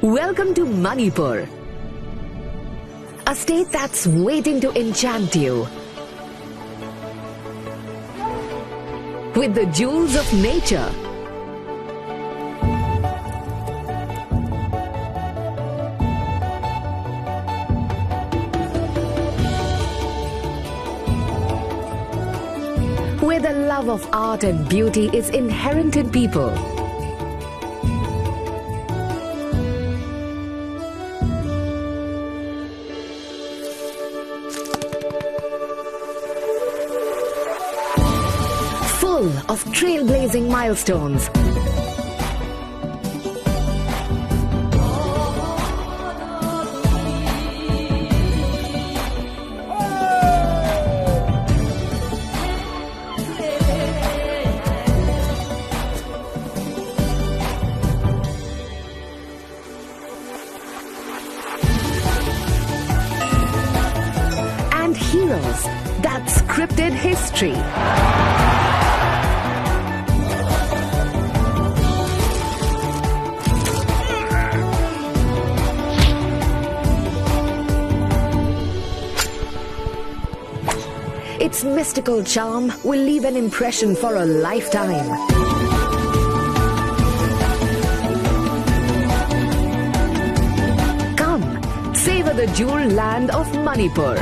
Welcome to Manipur, a state that's waiting to enchant you with the jewels of nature. Where the love of art and beauty is inherent in people. Full of trailblazing milestones. And heroes that scripted history. Its mystical charm will leave an impression for a lifetime. Come, savor the jewel land of Manipur.